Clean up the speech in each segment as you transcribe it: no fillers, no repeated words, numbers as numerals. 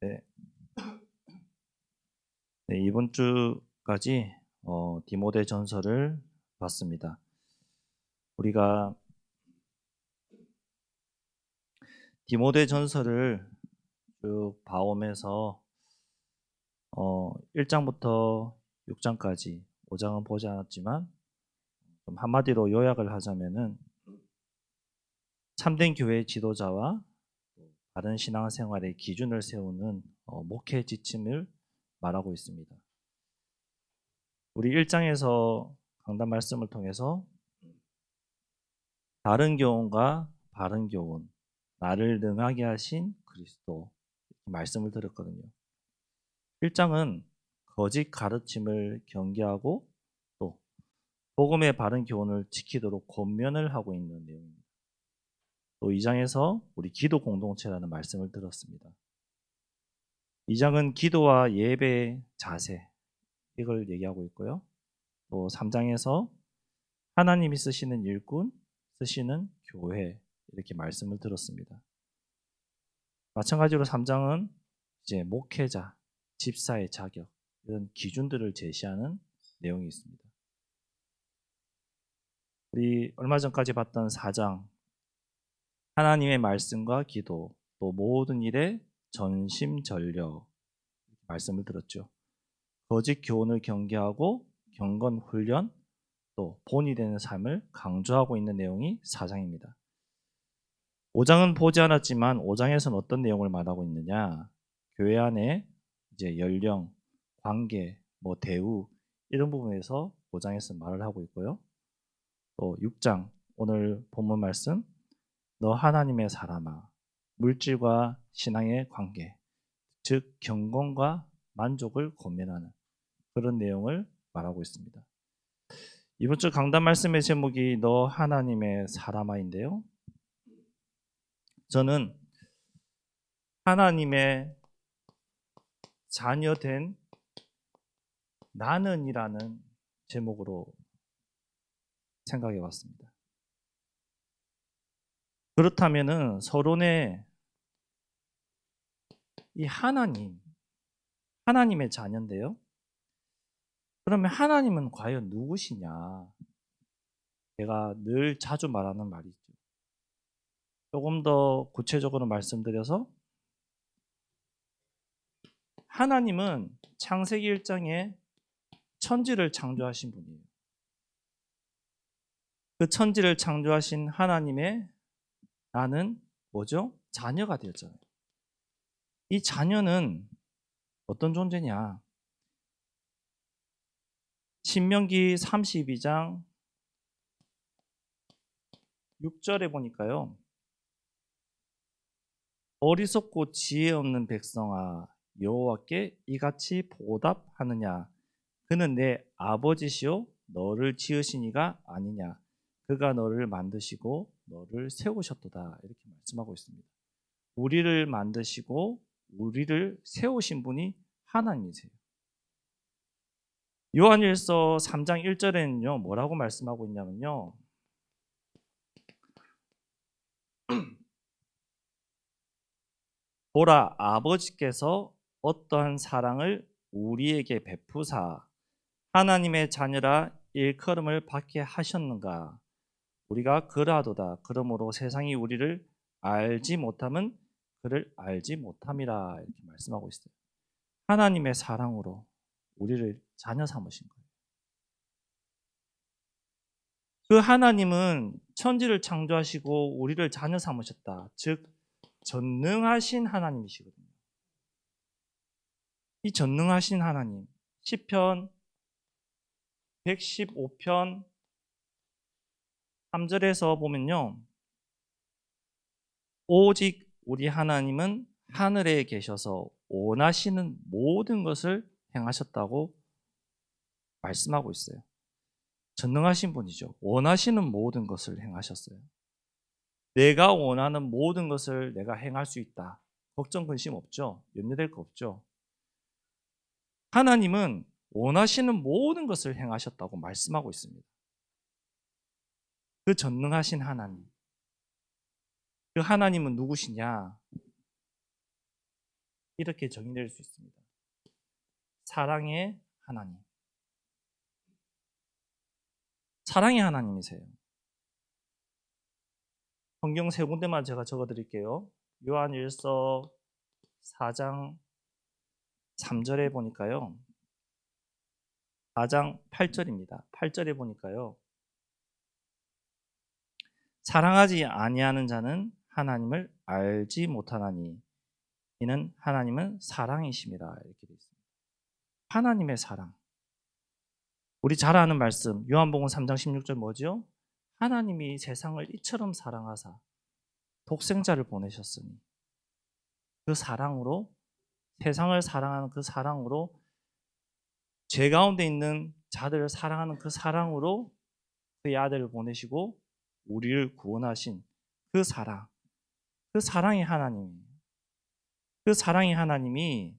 네. 네, 이번 주까지 디모데 전서를 봤습니다. 우리가 디모데 전서를 쭉 봐오면서 1장부터 6장까지 5장은 보지 않았지만 좀 한마디로 요약을 하자면은 참된 교회 지도자와 바른 신앙생활의 기준을 세우는 목회 지침을 말하고 있습니다. 우리 1장에서 강단 말씀을 통해서 다른 교훈과 바른 교훈, 나를 능하게 하신 그리스도 말씀을 드렸거든요. 1장은 거짓 가르침을 경계하고 또 복음의 바른 교훈을 지키도록 권면을 하고 있는 내용입니다. 또 2장에서 우리 기도 공동체라는 말씀을 들었습니다. 2장은 기도와 예배의 자세 이걸 얘기하고 있고요. 또 3장에서 하나님이 쓰시는 일꾼, 쓰시는 교회 이렇게 말씀을 들었습니다. 마찬가지로 3장은 이제 목회자, 집사의 자격 이런 기준들을 제시하는 내용이 있습니다. 우리 얼마 전까지 봤던 4장 하나님의 말씀과 기도 또 모든 일에 전심전력 말씀을 들었죠. 거짓 교훈을 경계하고 경건 훈련 또 본이 되는 삶을 강조하고 있는 내용이 4장입니다. 5장은 보지 않았지만 5장에서는 어떤 내용을 말하고 있느냐? 교회 안에 이제 연령, 관계, 대우 이런 부분에서 5장에서 말을 하고 있고요. 또 6장 오늘 본문 말씀 너 하나님의 사람아 물질과 신앙의 관계 즉 경건과 만족을 권면하는 그런 내용을 말하고 있습니다. 이번 주 강단 말씀의 제목이 너 하나님의 사람아인데요. 저는 하나님의 자녀된 나는이라는 제목으로 생각해 봤습니다. 그렇다면은 서론에 이 하나님의 자녀인데요. 그러면 하나님은 과연 누구시냐? 제가 늘 자주 말하는 말이죠. 조금 더 구체적으로 말씀드려서 하나님은 창세기 1장에 천지를 창조하신 분이에요. 그 천지를 창조하신 하나님의 나는 뭐죠? 자녀가 되었잖아요. 이 자녀는 어떤 존재냐? 신명기 32장 6절에 보니까요. 어리석고 지혜 없는 백성아 여호와께 이같이 보답하느냐? 그는 내 아버지시요 너를 지으신 이가 아니냐? 그가 너를 만드시고 너를 세우셨도다. 이렇게 말씀하고 있습니다. 우리를 만드시고 우리를 세우신 분이 하나님이세요. 요한일서 3장 1절에는요. 뭐라고 말씀하고 있냐면요. 보라 아버지께서 어떠한 사랑을 우리에게 베푸사 하나님의 자녀라 일컬음을 받게 하셨는가. 우리가 그러하도다. 그러므로 세상이 우리를 알지 못함은 그를 알지 못함이라 이렇게 말씀하고 있어요. 하나님의 사랑으로 우리를 자녀 삼으신 거예요. 그 하나님은 천지를 창조하시고 우리를 자녀 삼으셨다. 즉 전능하신 하나님이시거든요. 이 전능하신 하나님 시편 115편 3절에서 보면요. 오직 우리 하나님은 하늘에 계셔서 원하시는 모든 것을 행하셨다고 말씀하고 있어요. 전능하신 분이죠. 원하시는 모든 것을 행하셨어요. 내가 원하는 모든 것을 내가 행할 수 있다. 걱정 근심 없죠. 염려될 거 없죠. 하나님은 원하시는 모든 것을 행하셨다고 말씀하고 있습니다. 그 전능하신 하나님. 그 하나님은 누구시냐? 이렇게 정의될 수 있습니다. 사랑의 하나님. 사랑의 하나님이세요. 성경 세 군데만 제가 적어드릴게요. 요한일서 4장 3절에 보니까요. 4장 8절입니다. 8절에 보니까요. 사랑하지 아니하는 자는 하나님을 알지 못하나니 이는 하나님은 사랑이심이라 이렇게 되어 있습니다. 하나님의 사랑. 우리 잘 아는 말씀 요한복음 3장 16절 뭐죠? 하나님이 세상을 이처럼 사랑하사 독생자를 보내셨으니 그 사랑으로 세상을 사랑하는 그 사랑으로 죄 가운데 있는 자들을 사랑하는 그 사랑으로 그의 아들을 보내시고 우리를 구원하신 그 사랑, 그 사랑의 하나님, 그 사랑의 하나님이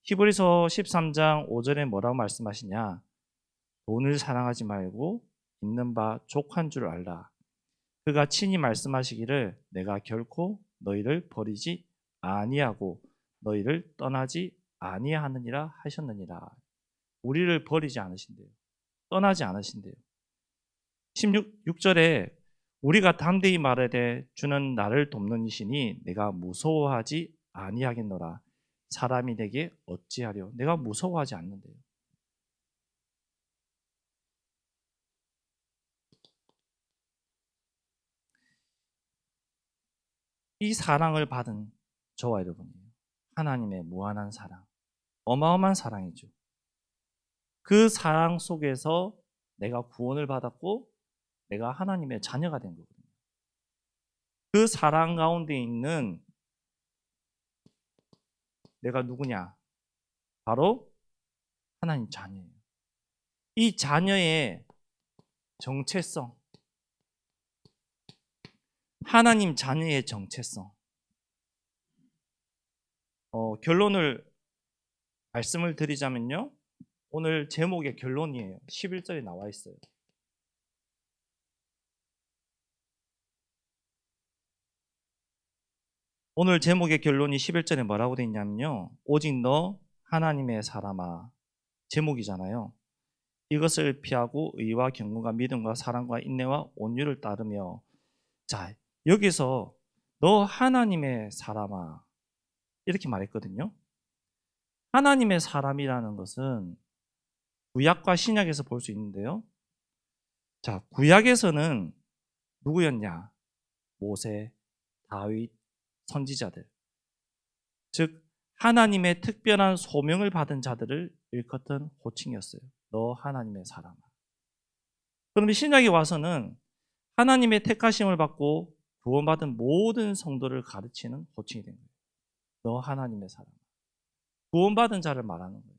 히브리서 13장 5절에 뭐라고 말씀하시냐? 돈을 사랑하지 말고 있는 바 족한 줄 알라. 그가 친히 말씀하시기를 내가 결코 너희를 버리지 아니하고 너희를 떠나지 아니하느니라 하셨느니라. 우리를 버리지 않으신대요. 떠나지 않으신대요. 16절에 우리가 담대히 말하되 주는 나를 돕는 이시니 내가 무서워하지 아니하겠노라. 사람이 내게 어찌하려. 내가 무서워하지 않는데요. 이 사랑을 받은 저와 여러분이에요. 하나님의 무한한 사랑. 어마어마한 사랑이죠. 그 사랑 속에서 내가 구원을 받았고 내가 하나님의 자녀가 된 거거든요. 그 사랑 가운데 있는 내가 누구냐? 바로 하나님 자녀예요. 이 자녀의 정체성, 하나님 자녀의 정체성. 결론을 말씀을 드리자면요. 오늘 제목의 결론이에요. 11절에 나와 있어요. 오늘 제목의 결론이 11절에 뭐라고 되어 있냐면요. 오직 너 하나님의 사람아. 제목이잖아요. 이것을 피하고 의와 경건과 믿음과 사랑과 인내와 온유를 따르며. 자, 여기서 너 하나님의 사람아 이렇게 말했거든요. 하나님의 사람이라는 것은 구약과 신약에서 볼 수 있는데요. 자, 구약에서는 누구였냐? 모세, 다윗, 선지자들. 즉 하나님의 특별한 소명을 받은 자들을 일컫은 호칭이었어요. 너 하나님의 사람아. 그런데 신약에 와서는 하나님의 택하심을 받고 구원받은 모든 성도를 가르치는 호칭이 된 거예요. 너 하나님의 사람아. 구원받은 자를 말하는 거예요.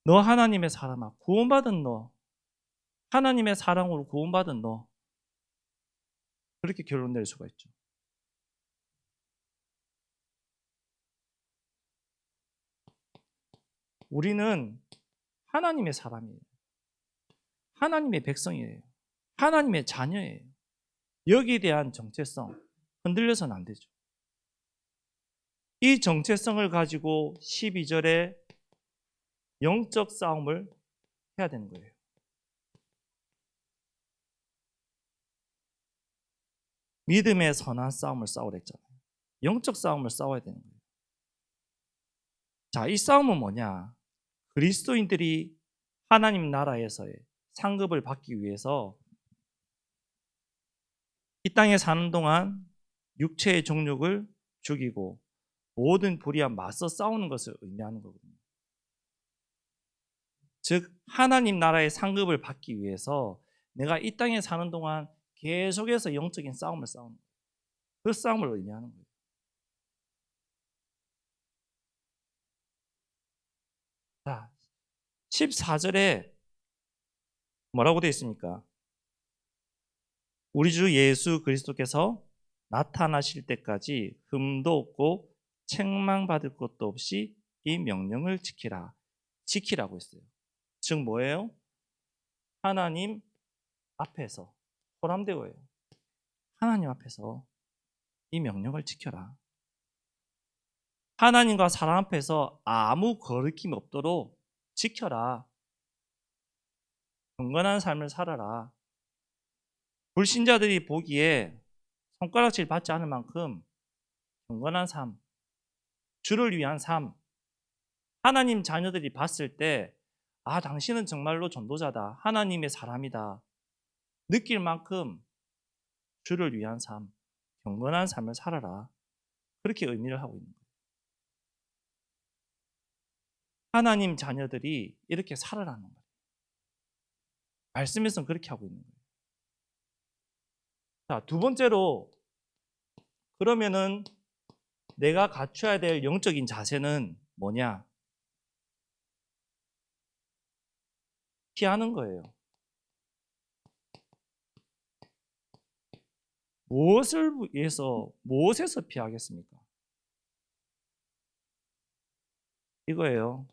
너 하나님의 사람아. 구원받은 너. 하나님의 사랑으로 구원받은 너. 그렇게 결론 낼 수가 있죠. 우리는 하나님의 사람이에요. 하나님의 백성이에요. 하나님의 자녀예요. 여기에 대한 정체성 흔들려서는 안 되죠. 이 정체성을 가지고 12절에 영적 싸움을 해야 되는 거예요. 믿음의 선한 싸움을 싸우랬잖아요. 영적 싸움을 싸워야 되는 거예요. 자, 이 싸움은 뭐냐? 그리스도인들이 하나님 나라에서의 상급을 받기 위해서 이 땅에 사는 동안 육체의 정욕을 죽이고 모든 불의와 맞서 싸우는 것을 의미하는 거거든요. 즉 하나님 나라의 상급을 받기 위해서 내가 이 땅에 사는 동안 계속해서 영적인 싸움을 싸우는 거예요. 그 싸움을 의미하는 거예요. 자, 14절에 뭐라고 되어 있습니까? 우리 주 예수 그리스도께서 나타나실 때까지 흠도 없고 책망받을 것도 없이 이 명령을 지키라. 지키라고 했어요. 즉 뭐예요? 하나님 앞에서 호람대오예요. 하나님 앞에서 이 명령을 지켜라. 하나님과 사람 앞에서 아무 거리낌 없도록 지켜라. 경건한 삶을 살아라. 불신자들이 보기에 손가락질 받지 않을 만큼 경건한 삶, 주를 위한 삶, 하나님 자녀들이 봤을 때 당신은 정말로 전도자다. 하나님의 사람이다. 느낄 만큼 주를 위한 삶, 경건한 삶을 살아라. 그렇게 의미를 하고 있는 거예요. 하나님 자녀들이 이렇게 살아라는 거예요. 말씀에서는 그렇게 하고 있는 거예요. 자, 두 번째로, 그러면은 내가 갖춰야 될 영적인 자세는 뭐냐? 피하는 거예요. 무엇에서 피하겠습니까? 이거예요.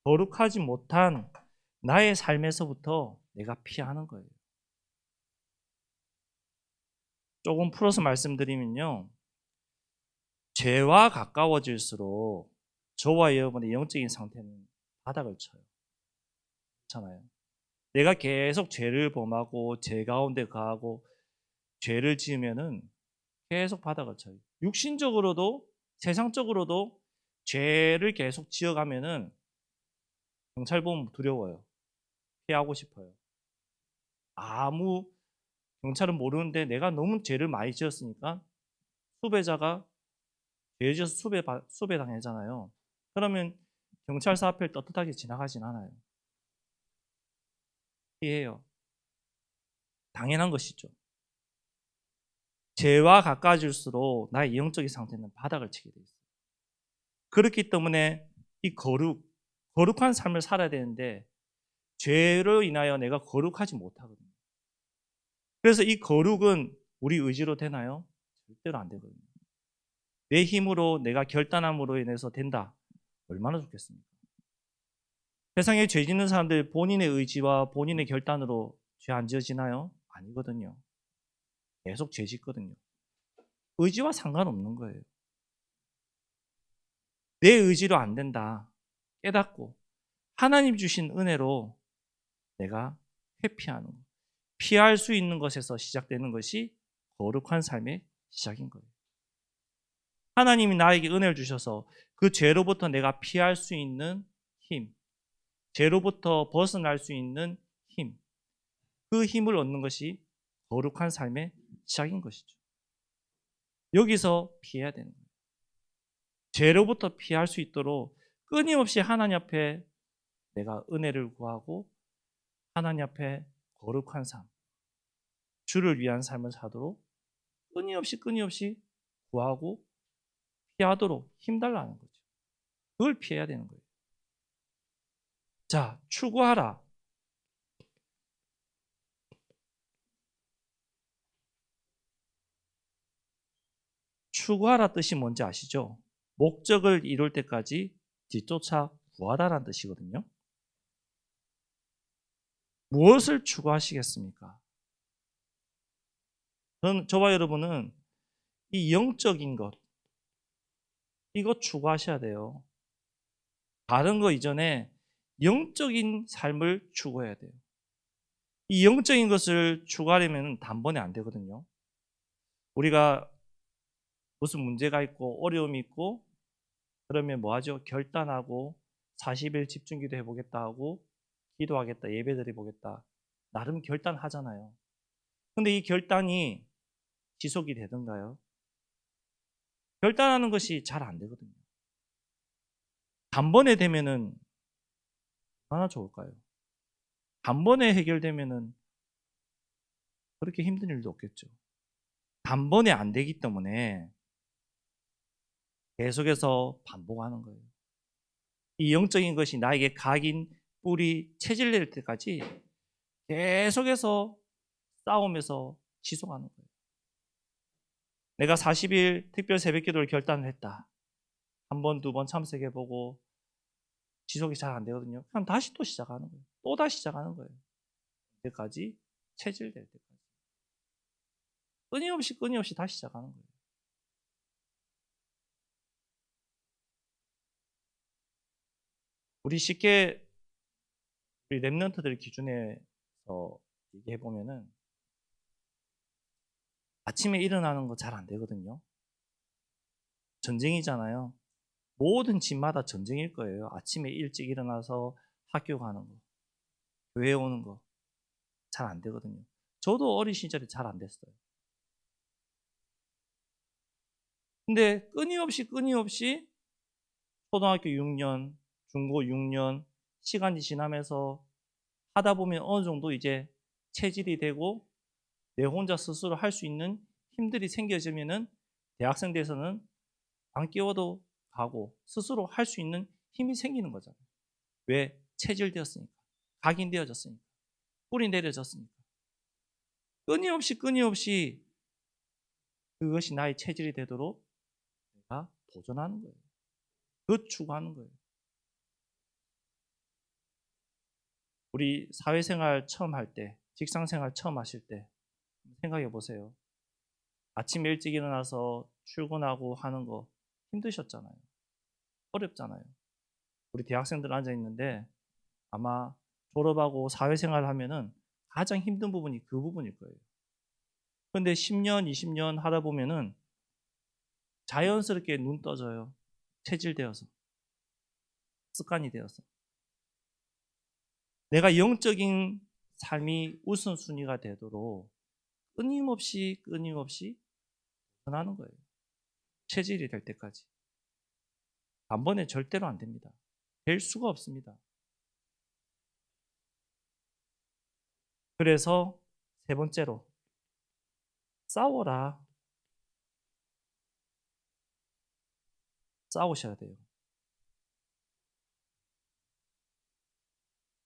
거룩하지 못한 나의 삶에서부터 내가 피하는 거예요. 조금 풀어서 말씀드리면요. 죄와 가까워질수록 저와 여러분의 영적인 상태는 바닥을 쳐요. 그렇잖아요. 내가 계속 죄를 범하고 죄 가운데 거하고 죄를 지으면은 계속 바닥을 쳐요. 육신적으로도 세상적으로도 죄를 계속 지어가면은 경찰 보면 두려워요. 피하고 싶어요. 경찰은 모르는데 내가 너무 죄를 많이 지었으니까 수배자가 죄 지어서 수배 당하잖아요. 그러면 경찰서 앞을 떳떳하게 지나가진 않아요. 피해요. 당연한 것이죠. 죄와 가까워질수록 나의 영적인 상태는 바닥을 치게 돼 있어요. 그렇기 때문에 이 거룩한 삶을 살아야 되는데 죄로 인하여 내가 거룩하지 못하거든요. 그래서 이 거룩은 우리 의지로 되나요? 절대로 안 되거든요. 내 힘으로 내가 결단함으로 인해서 된다. 얼마나 좋겠습니까? 세상에 죄 짓는 사람들 본인의 의지와 본인의 결단으로 죄 안 지어지나요? 아니거든요. 계속 죄 짓거든요. 의지와 상관없는 거예요. 내 의지로 안 된다. 깨닫고 하나님 주신 은혜로 내가 회피하는 것. 피할 수 있는 것에서 시작되는 것이 거룩한 삶의 시작인 거예요. 하나님이 나에게 은혜를 주셔서 그 죄로부터 내가 피할 수 있는 힘, 죄로부터 벗어날 수 있는 힘, 그 힘을 얻는 것이 거룩한 삶의 시작인 것이죠. 여기서 피해야 되는 거예요. 죄로부터 피할 수 있도록 끊임없이 하나님 앞에 내가 은혜를 구하고 하나님 앞에 거룩한 삶, 주를 위한 삶을 사도록 끊임없이 구하고 피하도록 힘달라는 거죠. 그걸 피해야 되는 거예요. 자, 추구하라. 추구하라 뜻이 뭔지 아시죠? 목적을 이룰 때까지 뒤쫓아 구하다라는 뜻이거든요. 무엇을 추구하시겠습니까? 저와 여러분은 이 영적인 것, 이거 추구하셔야 돼요. 다른 거 이전에 영적인 삶을 추구해야 돼요. 이 영적인 것을 추구하려면 단번에 안 되거든요. 우리가 무슨 문제가 있고 어려움이 있고 그러면 뭐 하죠? 결단하고 40일 집중기도 해보겠다 하고 기도하겠다, 예배드려 보겠다. 나름 결단하잖아요. 근데 이 결단이 지속이 되던가요? 결단하는 것이 잘 안 되거든요. 단번에 되면은 얼마나 좋을까요? 단번에 해결되면은 그렇게 힘든 일도 없겠죠. 단번에 안 되기 때문에 계속해서 반복하는 거예요. 이 영적인 것이 나에게 각인, 뿌리, 체질 낼 때까지 계속해서 싸우면서 지속하는 거예요. 내가 40일 특별 새벽기도를 결단을 했다. 한 번, 두 번 참석해보고 지속이 잘 안 되거든요. 그럼 다시 또 시작하는 거예요. 또 다시 시작하는 거예요. 때까지 체질될 때까지. 끊임없이 다시 시작하는 거예요. 우리 쉽게 우리 랩런트들 기준에서 얘기해 보면은 아침에 일어나는 거 잘 안 되거든요. 전쟁이잖아요. 모든 집마다 전쟁일 거예요. 아침에 일찍 일어나서 학교 가는 거, 교회 오는 거 잘 안 되거든요. 저도 어린 시절에 잘 안 됐어요. 근데 끊임없이 초등학교 6년, 중고 6년 시간이 지나면서 하다 보면 어느 정도 이제 체질이 되고 내 혼자 스스로 할 수 있는 힘들이 생겨지면은 대학생 돼서는 안 깨워도 가고 스스로 할 수 있는 힘이 생기는 거잖아요. 왜? 체질되었으니까. 각인되어졌으니까. 뿌리 내려졌으니까. 끊임없이 그것이 나의 체질이 되도록 내가 도전하는 거예요. 그 추구하는 거예요. 우리 사회생활 처음 할 때, 직장생활 처음 하실 때 생각해 보세요. 아침 일찍 일어나서 출근하고 하는 거 힘드셨잖아요. 어렵잖아요. 우리 대학생들 앉아 있는데 아마 졸업하고 사회생활 하면은 가장 힘든 부분이 그 부분일 거예요. 근데 10년, 20년 하다 보면은 자연스럽게 눈 떠져요. 체질되어서. 습관이 되어서. 내가 영적인 삶이 우선순위가 되도록 끊임없이 도전하는 거예요. 체질이 될 때까지. 단번에 절대로 안 됩니다. 될 수가 없습니다. 그래서 세 번째로 싸워라. 싸우셔야 돼요.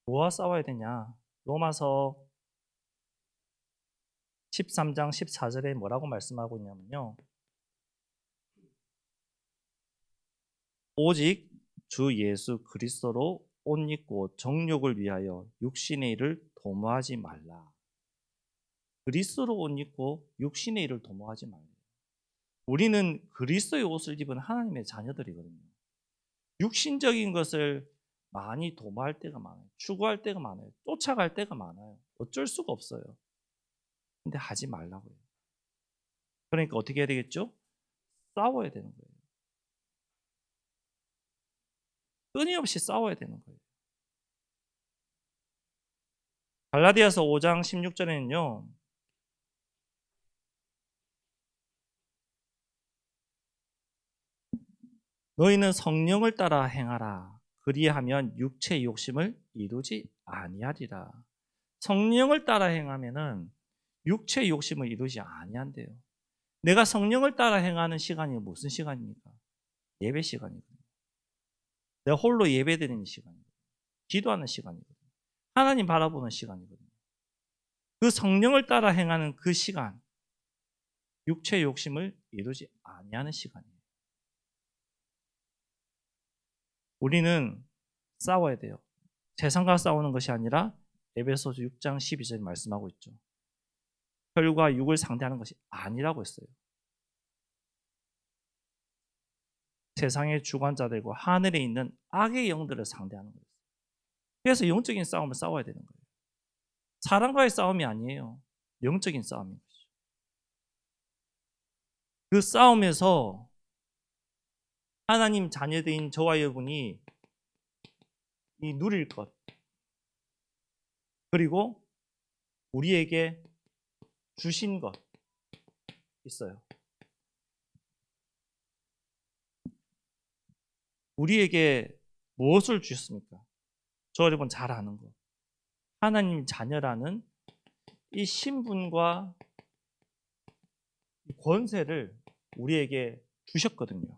뭐와 싸워야 되냐? 로마서 13장 14절에 뭐라고 말씀하고 있냐면요. 오직 주 예수 그리스도로 옷 입고 정욕을 위하여 육신의 일을 도모하지 말라. 그리스도로 옷 입고 육신의 일을 도모하지 말라. 우리는 그리스도의 옷을 입은 하나님의 자녀들이거든요. 육신적인 것을 많이 도모할 때가 많아요. 추구할 때가 많아요. 쫓아갈 때가 많아요. 어쩔 수가 없어요. 근데 하지 말라고요. 그러니까 어떻게 해야 되겠죠? 싸워야 되는 거예요. 끊임없이 싸워야 되는 거예요. 갈라디아서 5장 16절에는요. 너희는 성령을 따라 행하라. 그리하면 육체의 욕심을 이루지 아니하리라. 성령을 따라 행하면은 육체의 욕심을 이루지 아니한대요. 내가 성령을 따라 행하는 시간이 무슨 시간입니까? 예배 시간이거든요. 내가 홀로 예배드리는 시간이거든요. 기도하는 시간이거든요. 하나님 바라보는 시간이거든요. 그 성령을 따라 행하는 그 시간, 육체의 욕심을 이루지 아니하는 시간이에요. 우리는 싸워야 돼요. 세상과 싸우는 것이 아니라 에베소서 6장 12절에 말씀하고 있죠. 혈과 육을 상대하는 것이 아니라고 했어요. 세상의 주관자들과 하늘에 있는 악의 영들을 상대하는 거예요. 그래서 영적인 싸움을 싸워야 되는 거예요. 사람과의 싸움이 아니에요. 영적인 싸움인 것이죠. 그 싸움에서 하나님 자녀들인 저와 여러분이 이 누릴 것, 그리고 우리에게 주신 것 있어요. 우리에게 무엇을 주셨습니까? 저 여러분 잘 아는 거. 하나님 자녀라는 이 신분과 이 권세를 우리에게 주셨거든요.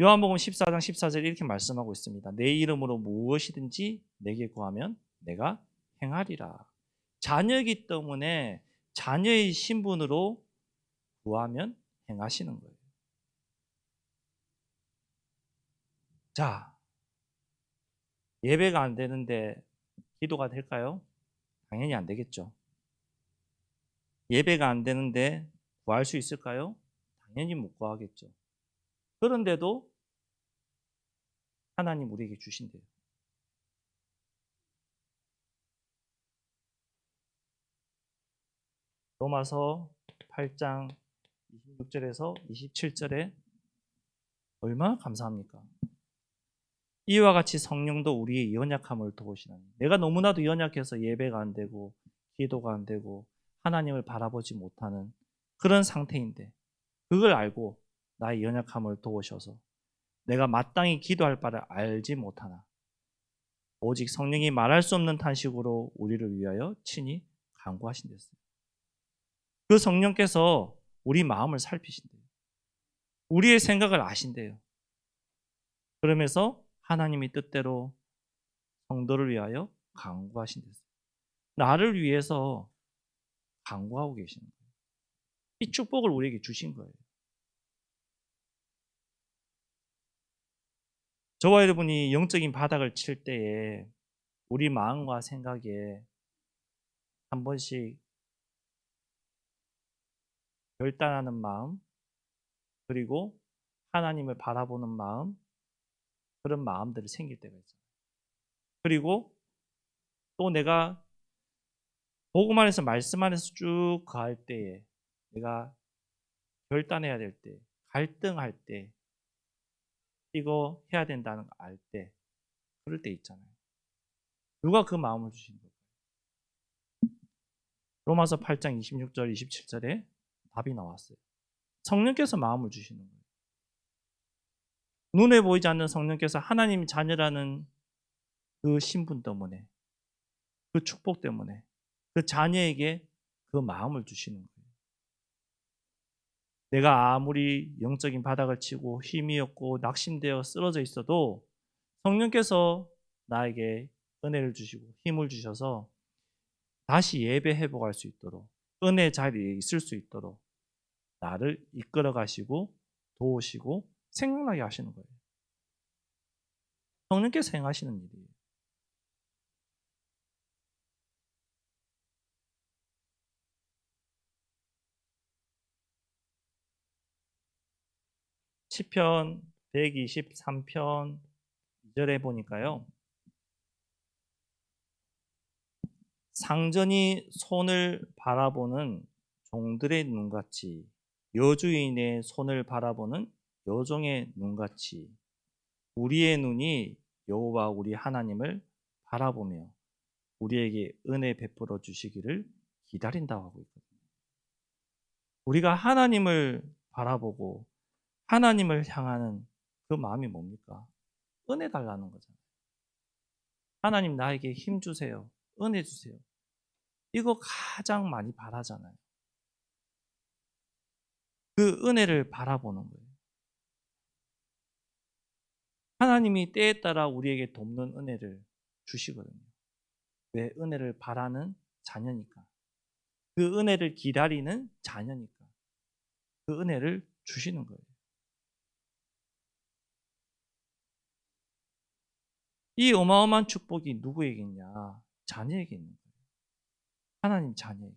요한복음 14장 14절에 이렇게 말씀하고 있습니다. 내 이름으로 무엇이든지 내게 구하면 내가 행하리라. 자녀이기 때문에 자녀의 신분으로 구하면 행하시는 거예요. 자, 예배가 안 되는데 기도가 될까요? 당연히 안 되겠죠. 예배가 안 되는데 구할 수 있을까요? 당연히 못 구하겠죠. 그런데도 하나님 우리에게 주신대요. 로마서 8장 26절에서 27절에 얼마나 감사합니까? 이와 같이 성령도 우리의 연약함을 도우시나니. 내가 너무나도 연약해서 예배가 안 되고 기도가 안 되고 하나님을 바라보지 못하는 그런 상태인데 그걸 알고 나의 연약함을 도우셔서 내가 마땅히 기도할 바를 알지 못하나 오직 성령이 말할 수 없는 탄식으로 우리를 위하여 친히 간구하신댔어요. 그 성령께서 우리 마음을 살피신대요. 우리의 생각을 아신대요. 그러면서 하나님이 뜻대로 성도를 위하여 간구하신댔어요. 나를 위해서 간구하고 계시는 거예요. 이 축복을 우리에게 주신 거예요. 저와 여러분이 영적인 바닥을 칠 때에 우리 마음과 생각에 한 번씩 결단하는 마음, 그리고 하나님을 바라보는 마음, 그런 마음들이 생길 때가 있어요. 그리고 또 내가 복음 안에서 말씀 안에서 쭉 갈 때에 내가 결단해야 될 때, 갈등할 때, 이거 해야 된다는 거 알 때, 그럴 때 있잖아요. 누가 그 마음을 주신 거예요? 로마서 8장 26절, 27절에 답이 나왔어요. 성령께서 마음을 주시는 거예요. 눈에 보이지 않는 성령께서 하나님 자녀라는 그 신분 때문에, 그 축복 때문에 그 자녀에게 그 마음을 주시는 거예요. 내가 아무리 영적인 바닥을 치고 힘이 없고 낙심되어 쓰러져 있어도 성령께서 나에게 은혜를 주시고 힘을 주셔서 다시 예배 회복할 수 있도록 은혜 자리에 있을 수 있도록 나를 이끌어 가시고 도우시고 생각나게 하시는 거예요. 성령께서 행하시는 일이에요. 시편 123편 2절에 보니까요. 상전이 손을 바라보는 종들의 눈같이 여주인의 손을 바라보는 여종의 눈같이 우리의 눈이 여호와 우리 하나님을 바라보며 우리에게 은혜 베풀어 주시기를 기다린다고 하고 있거든요. 우리가 하나님을 바라보고 하나님을 향하는 그 마음이 뭡니까? 은혜 달라는 거잖아요. 하나님 나에게 힘 주세요. 은혜 주세요. 이거 가장 많이 바라잖아요. 그 은혜를 바라보는 거예요. 하나님이 때에 따라 우리에게 돕는 은혜를 주시거든요. 왜? 은혜를 바라는 자녀니까. 그 은혜를 기다리는 자녀니까. 그 은혜를 주시는 거예요. 이 어마어마한 축복이 누구에게 있냐? 자녀에게 있는 거예요. 하나님 자녀에게.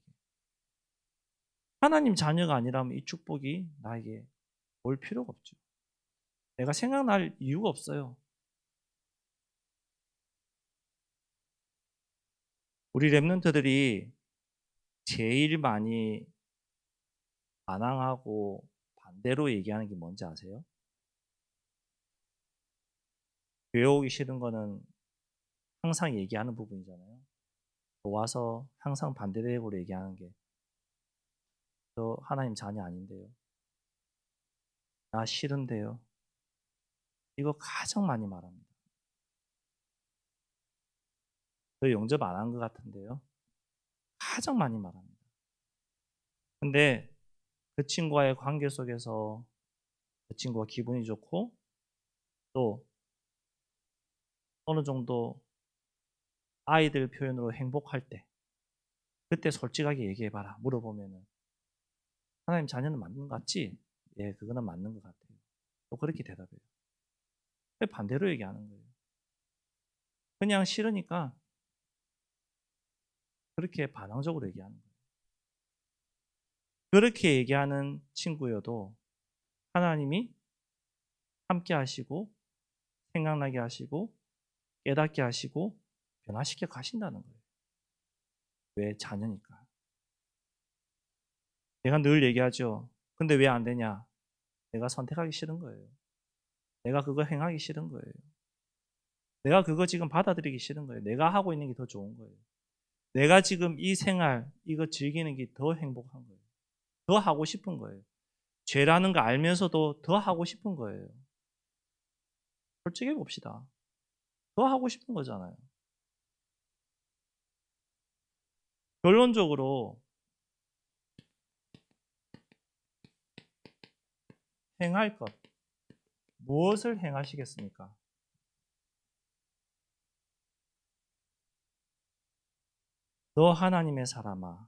하나님 자녀가 아니라면 이 축복이 나에게 올 필요가 없죠. 내가 생각날 이유가 없어요. 우리 랩런트들이 제일 많이 반항하고 반대로 얘기하는 게 뭔지 아세요? 교회 오기 싫은 거는 항상 얘기하는 부분이잖아요. 와서 항상 반대되고 얘기하는 게 저 하나님 자녀 아닌데요. 나 싫은데요. 이거 가장 많이 말합니다. 저 영접 안 한 것 같은데요. 가장 많이 말합니다. 근데 그 친구와의 관계 속에서 그 친구가 기분이 좋고 또 어느 정도 아이들 표현으로 행복할 때 그때 솔직하게 얘기해봐라 물어보면은 하나님 자녀는 맞는 것 같지? 예, 그거는 맞는 것 같아요. 또 그렇게 대답해요. 왜 반대로 얘기하는 거예요? 그냥 싫으니까 그렇게 반항적으로 얘기하는 거예요. 그렇게 얘기하는 친구여도 하나님이 함께 하시고 생각나게 하시고 깨닫게 하시고 변화시켜 가신다는 거예요. 왜? 자녀니까. 내가 늘 얘기하죠. 근데 왜 안 되냐? 내가 선택하기 싫은 거예요. 내가 그거 행하기 싫은 거예요. 내가 그거 지금 받아들이기 싫은 거예요. 내가 하고 있는 게 더 좋은 거예요. 내가 지금 이 생활, 이거 즐기는 게 더 행복한 거예요. 더 하고 싶은 거예요. 죄라는 거 알면서도 더 하고 싶은 거예요. 솔직히 봅시다. 더 하고 싶은 거잖아요. 결론적으로 행할 것, 무엇을 행하시겠습니까? 너 하나님의 사람아,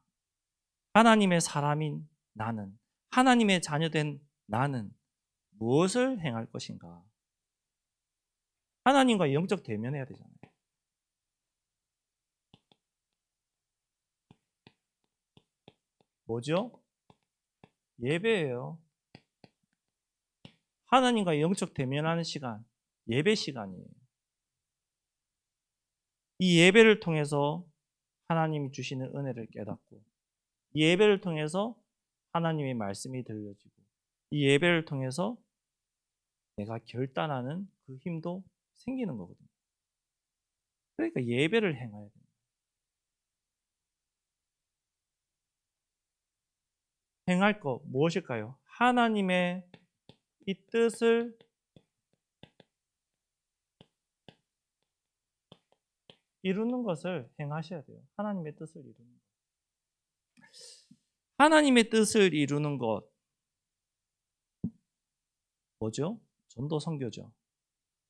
하나님의 사람인 나는, 하나님의 자녀된 나는 무엇을 행할 것인가? 하나님과 영적 대면해야 되잖아요. 뭐죠? 예배예요. 하나님과 영적 대면하는 시간, 예배 시간이에요. 이 예배를 통해서 하나님이 주시는 은혜를 깨닫고, 이 예배를 통해서 하나님의 말씀이 들려지고, 이 예배를 통해서 내가 결단하는 그 힘도 생기는 거거든요. 그러니까 예배를 행해야 돼요. 행할 것 무엇일까요? 하나님의 이 뜻을 이루는 것을 행하셔야 돼요. 하나님의 뜻을 이루는 것. 하나님의 뜻을 이루는 것 뭐죠? 전도 선교죠.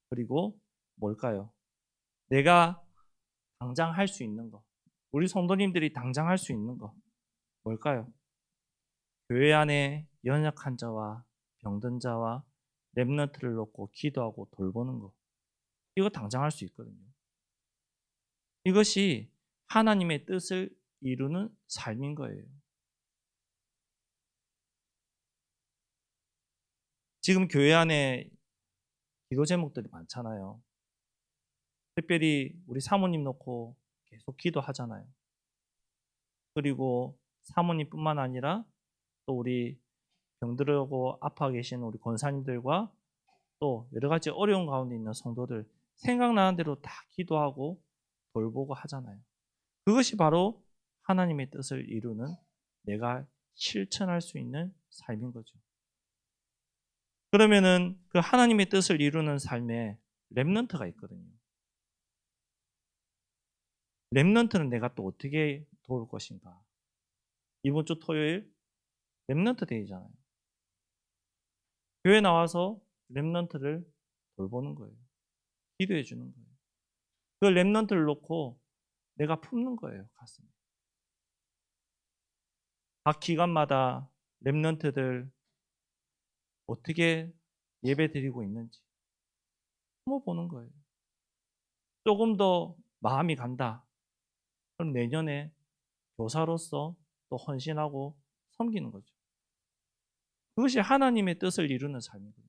그리고 뭘까요? 내가 당장 할 수 있는 것. 우리 성도님들이 당장 할 수 있는 것 뭘까요? 교회 안에 연약한 자와 병든 자와 렘넌트를 놓고 기도하고 돌보는 것. 이거 당장 할 수 있거든요. 이것이 하나님의 뜻을 이루는 삶인 거예요. 지금 교회 안에 기도 제목들이 많잖아요. 특별히 우리 사모님 놓고 계속 기도하잖아요. 그리고 사모님뿐만 아니라 또 우리 병들고 아파 계신 우리 권사님들과 또 여러 가지 어려운 가운데 있는 성도들 생각나는 대로 다 기도하고 돌보고 하잖아요. 그것이 바로 하나님의 뜻을 이루는 내가 실천할 수 있는 삶인 거죠. 그러면은 그 하나님의 뜻을 이루는 삶에 렘넌트가 있거든요. 렘넌트는 내가 또 어떻게 도울 것인가? 이번 주 토요일 렘넌트 데이잖아요. 교회 나와서 렘넌트를 돌보는 거예요. 기도해 주는 거예요. 그 렘넌트를 놓고 내가 품는 거예요, 가슴에. 각 기간마다 렘넌트들 어떻게 예배 드리고 있는지 품어보는 거예요. 조금 더 마음이 간다. 그럼 내년에 교사로서 또 헌신하고 섬기는 거죠. 그것이 하나님의 뜻을 이루는 삶이거든요.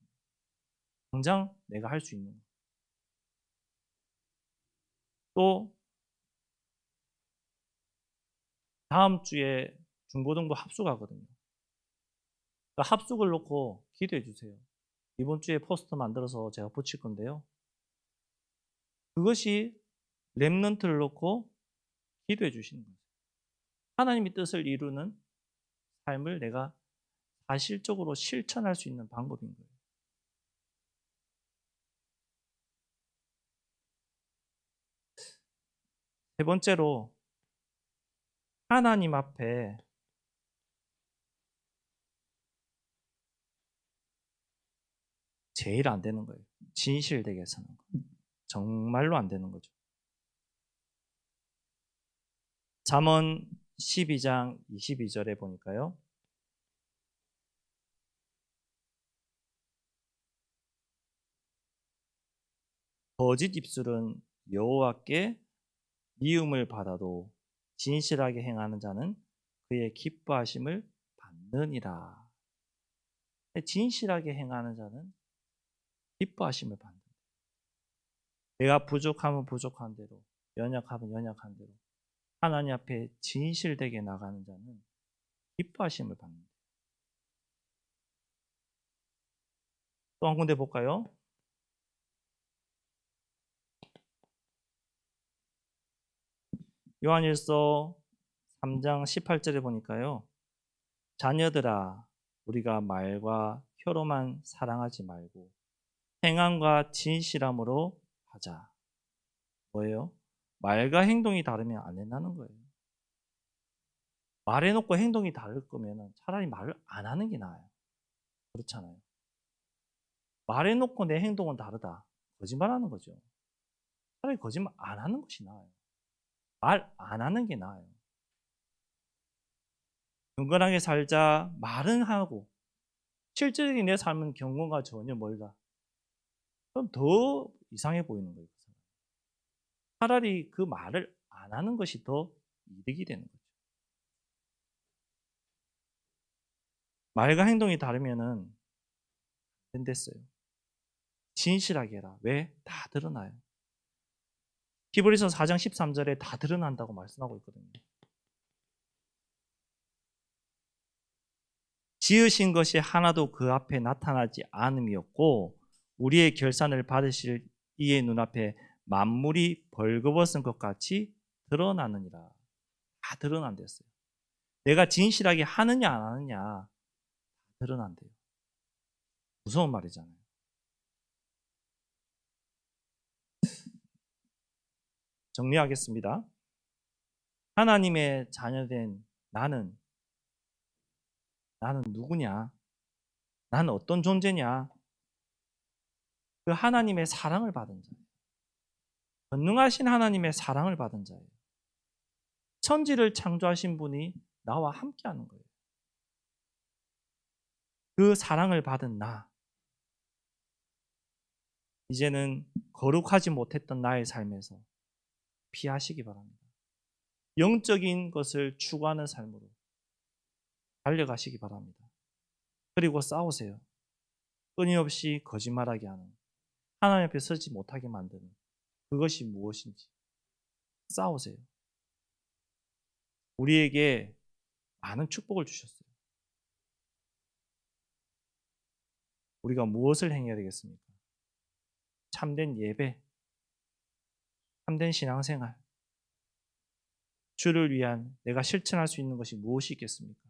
당장 내가 할 수 있는 거. 또 다음 주에 중고등부 합숙하거든요. 그러니까 합숙을 놓고 기도해 주세요. 이번 주에 포스터 만들어서 제가 붙일 건데요. 그것이 렘넌트를 놓고 기도해 주시는 거죠. 하나님의 뜻을 이루는 삶을 내가 사실적으로 실천할 수 있는 방법인 거예요. 세 번째로 하나님 앞에 제일 안 되는 거예요. 진실되게 사는 거. 정말로 안 되는 거죠. 잠언 12장 22절에 보니까요. 거짓 입술은 여호와께 미움을 받아도 진실하게 행하는 자는 그의 기뻐하심을 받느니라. 진실하게 행하는 자는 기뻐하심을 받는다. 내가 부족하면 부족한 대로, 연약하면 연약한 대로 하나님 앞에 진실되게 나가는 자는 기뻐하심을 받는다. 또 한 군데 볼까요? 요한일서 3장 18절에 보니까요. 자녀들아, 우리가 말과 혀로만 사랑하지 말고 행함과 진실함으로 하자. 뭐예요? 말과 행동이 다르면 안 된다는 거예요. 말해놓고 행동이 다를 거면 차라리 말을 안 하는 게 나아요. 그렇잖아요. 말해놓고 내 행동은 다르다. 거짓말하는 거죠. 차라리 거짓말 안 하는 것이 나아요. 말 안 하는 게 나아요. 경건하게 살자 말은 하고 실질적인 내 삶은 경건과 전혀 멀다. 그럼 더 이상해 보이는 거예요. 차라리 그 말을 안 하는 것이 더 이득이 되는 거죠. 말과 행동이 다르면은 안 됐어요. 진실하게 해라. 왜? 다 드러나요. 히브리서 4장 13절에 다 드러난다고 말씀하고 있거든요. 지으신 것이 하나도 그 앞에 나타나지 않음이었고 우리의 결산을 받으실 이의 눈앞에 만물이 벌거벗은 것 같이 드러나느니라. 다 드러난댔어요. 내가 진실하게 하느냐 안 하느냐 다 드러난대요. 무서운 말이잖아요. 정리하겠습니다. 하나님의 자녀된 나는 누구냐? 나는 어떤 존재냐? 그 하나님의 사랑을 받은 자예요. 전능하신 하나님의 사랑을 받은 자예요. 천지를 창조하신 분이 나와 함께하는 거예요. 그 사랑을 받은 나, 이제는 거룩하지 못했던 나의 삶에서 피하시기 바랍니다. 영적인 것을 추구하는 삶으로 달려가시기 바랍니다. 그리고 싸우세요. 끊임없이 거짓말하게 하는, 하나님 앞에 서지 못하게 만드는 그것이 무엇인지 싸우세요. 우리에게 많은 축복을 주셨어요. 우리가 무엇을 행해야 되겠습니까? 참된 예배, 참된 신앙생활, 주를 위한 내가 실천할 수 있는 것이 무엇이 있겠습니까?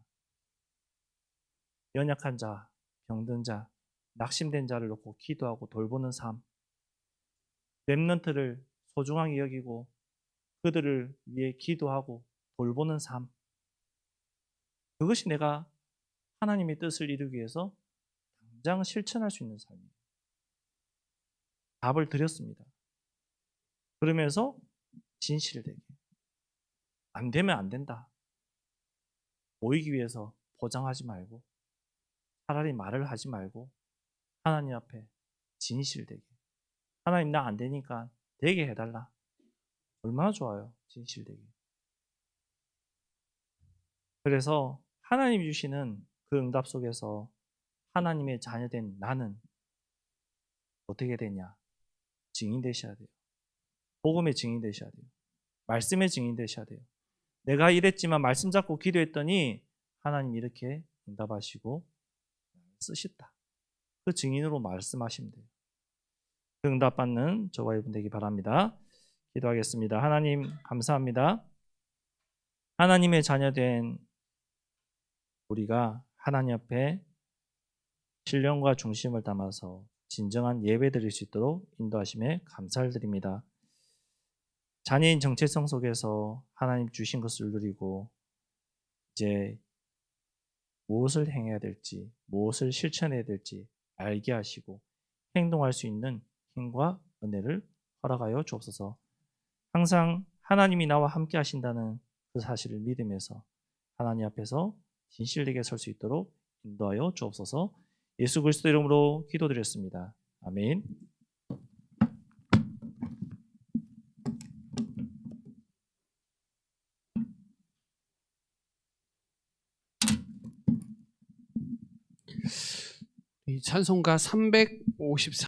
연약한 자, 병든 자, 낙심된 자를 놓고 기도하고 돌보는 삶, 렘넌트를 소중하게 여기고 그들을 위해 기도하고 돌보는 삶, 그것이 내가 하나님의 뜻을 이루기 위해서 당장 실천할 수 있는 삶이에요. 답을 드렸습니다. 그러면서 진실되게 안 되면 안 된다. 보이기 위해서 포장하지 말고 차라리 말을 하지 말고 하나님 앞에 진실되게, 하나님 나 안 되니까 되게 해달라. 얼마나 좋아요. 진실되게. 그래서 하나님이 주시는 그 응답 속에서 하나님의 자녀된 나는 어떻게 되냐? 증인 되셔야 돼요. 복음의 증인 되셔야 돼요. 말씀의 증인 되셔야 돼요. 내가 이랬지만 말씀 잡고 기도했더니 하나님 이렇게 응답하시고 쓰셨다. 그 증인으로 말씀하시면 돼요. 그 응답받는 저와 여러분 되기 바랍니다. 기도하겠습니다. 하나님 감사합니다. 하나님의 자녀된 우리가 하나님 앞에 신령과 중심을 담아서 진정한 예배 드릴 수 있도록 인도하심에 감사를 드립니다. 자녀인 정체성 속에서 하나님 주신 것을 누리고 이제 무엇을 행해야 될지, 무엇을 실천해야 될지 알게 하시고 행동할 수 있는 힘과 은혜를 허락하여 주옵소서. 항상 하나님이 나와 함께 하신다는 그 사실을 믿으면서 하나님 앞에서 진실되게 설 수 있도록 인도하여 주옵소서. 예수 그리스도 이름으로 기도드렸습니다. 아멘. 이 찬송가 354